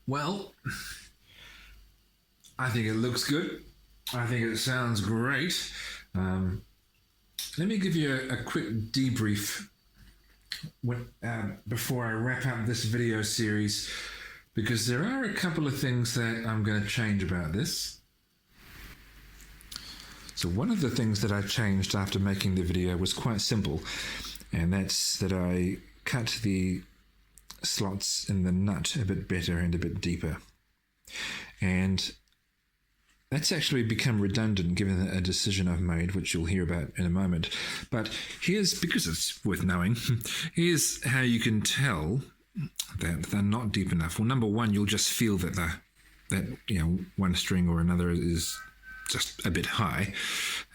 Well, I think it looks good. I think it sounds great. Let me give you a quick debrief before I wrap up this video series, because there are a couple of things that I'm going to change about this. So one of the things that I changed after making the video was quite simple, and that's that I cut the slots in the nut a bit better and a bit deeper. And that's actually become redundant given a decision I've made, which you'll hear about in a moment. But because it's worth knowing, here's how you can tell that they're not deep enough. Well, number one, you'll just feel that one string or another is just a bit higher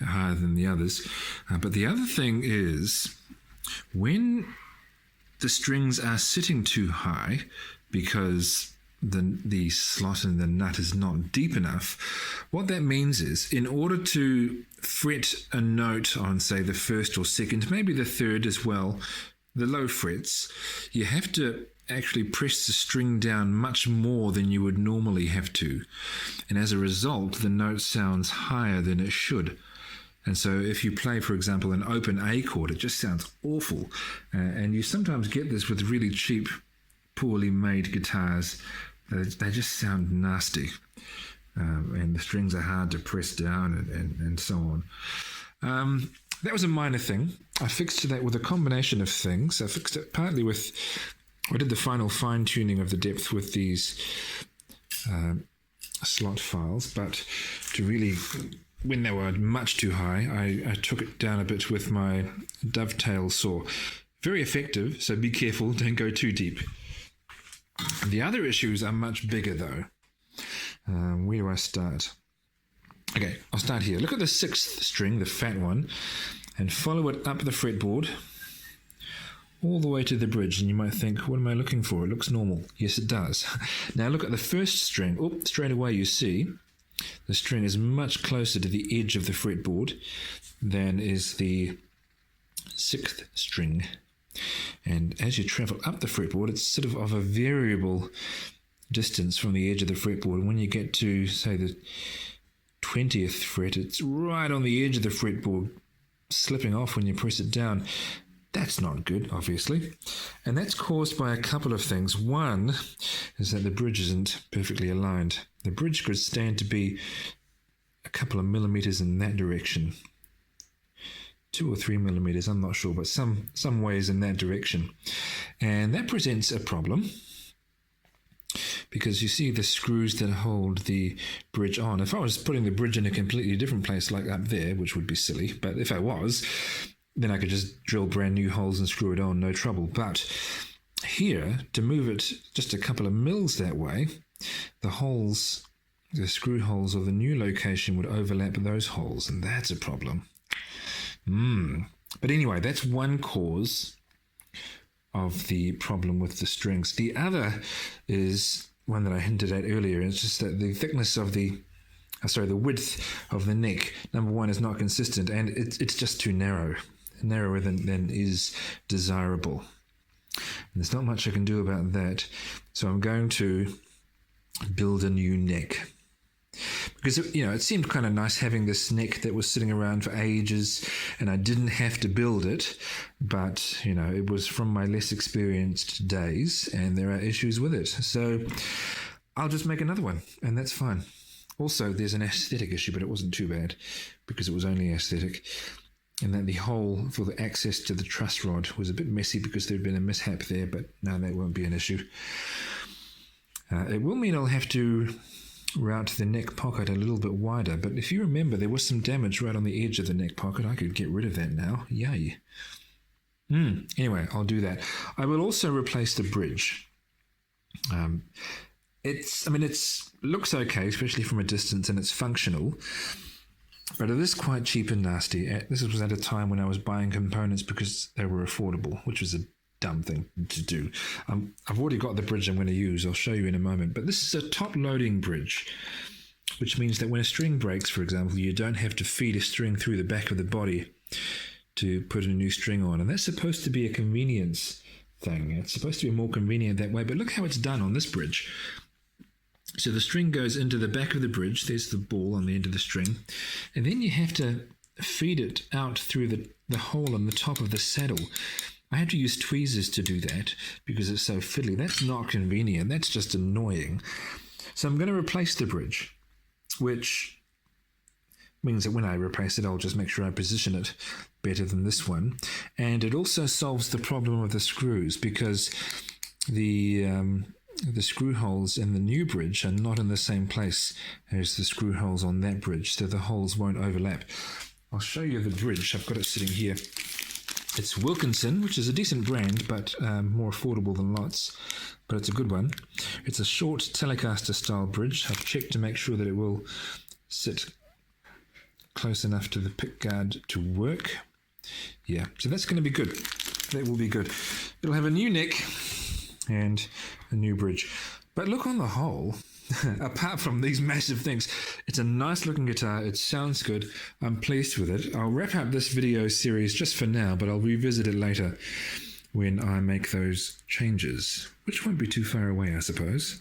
than the others. But the other thing is, when the strings are sitting too high because the slot in the nut is not deep enough, what that means is, in order to fret a note on, say, the first or second, maybe the third as well, the low frets, you have to actually press the string down much more than you would normally have to. And as a result, the note sounds higher than it should. And so if you play, for example, an open A chord, it just sounds awful. And you sometimes get this with really cheap, poorly made guitars. They just sound nasty. And the strings are hard to press down and so on. That was a minor thing. I fixed that with a combination of things. I fixed it partly with, I did the final fine-tuning of the depth with these slot files, but to really, when they were much too high, I took it down a bit with my dovetail saw. Very effective, so be careful, don't go too deep. The other issues are much bigger though. Where do I start? Okay, I'll start here. Look at the sixth string, the fat one, and follow it up the fretboard all the way to the bridge, and you might think, what am I looking for? It looks normal. Yes, it does. Now look at the first string. Oh, straight away you see the string is much closer to the edge of the fretboard than is the sixth string. And as you travel up the fretboard, it's sort of a variable distance from the edge of the fretboard. And when you get to, say, the 20th fret, it's right on the edge of the fretboard, slipping off when you press it down. That's not good, obviously. And that's caused by a couple of things. One is that the bridge isn't perfectly aligned. The bridge could stand to be a couple of millimeters in that direction. 2 or 3 millimeters, I'm not sure, but some ways in that direction. And that presents a problem, because you see the screws that hold the bridge on. If I was putting the bridge in a completely different place, like up there, which would be silly, but if I was, then I could just drill brand new holes and screw it on, no trouble. But here, to move it just a couple of mils that way, the holes, the screw holes of the new location would overlap those holes, and that's a problem. But anyway, that's one cause of the problem with the strings. The other is one that I hinted at earlier. It's just that the thickness of the width of the neck, number one, is not consistent, and it's just too narrow, narrower than is desirable. And there's not much I can do about that. So I'm going to build a new neck. because, you know, it seemed kind of nice having this neck that was sitting around for ages and I didn't have to build it. But, you know, it was from my less experienced days and there are issues with it. So I'll just make another one and that's fine. Also, there's an aesthetic issue, but it wasn't too bad because it was only aesthetic. And then the hole for the access to the truss rod was a bit messy because there'd been a mishap there, but no, that won't be an issue. It will mean I'll have to route the neck pocket a little bit wider, but if you remember, there was some damage right on the edge of the neck pocket. I could get rid of that now. Yay. Anyway, I'll do that. I will also replace the bridge. It looks okay, especially from a distance, and it's functional, but it is quite cheap and nasty. This was at a time when I was buying components because they were affordable, which was a dumb thing to do. I've already got the bridge I'm going to use. I'll show you in a moment. But this is a top-loading bridge, which means that when a string breaks, for example, you don't have to feed a string through the back of the body to put a new string on. And that's supposed to be a convenience thing. It's supposed to be more convenient that way. But look how it's done on this bridge. So the string goes into the back of the bridge. There's the ball on the end of the string. And then you have to feed it out through the hole on the top of the saddle. I had to use tweezers to do that because it's so fiddly. That's not convenient. That's just annoying. So I'm going to replace the bridge, which means that when I replace it, I'll just make sure I position it better than this one. And it also solves the problem of the screws because the screw holes in the new bridge are not in the same place as the screw holes on that bridge, so the holes won't overlap. I'll show you the bridge. I've got it sitting here. It's Wilkinson, which is a decent brand, but more affordable than lots, but it's a good one. It's a short Telecaster style bridge. I've checked to make sure that it will sit close enough to the pickguard to work. Yeah, so that's going to be good. That will be good. It'll have a new neck and a new bridge. But look, on the whole, apart from these massive things, it's a nice looking guitar. It sounds good. I'm pleased with it. I'll wrap up this video series just for now, but I'll revisit it later when I make those changes, which won't be too far away, I suppose.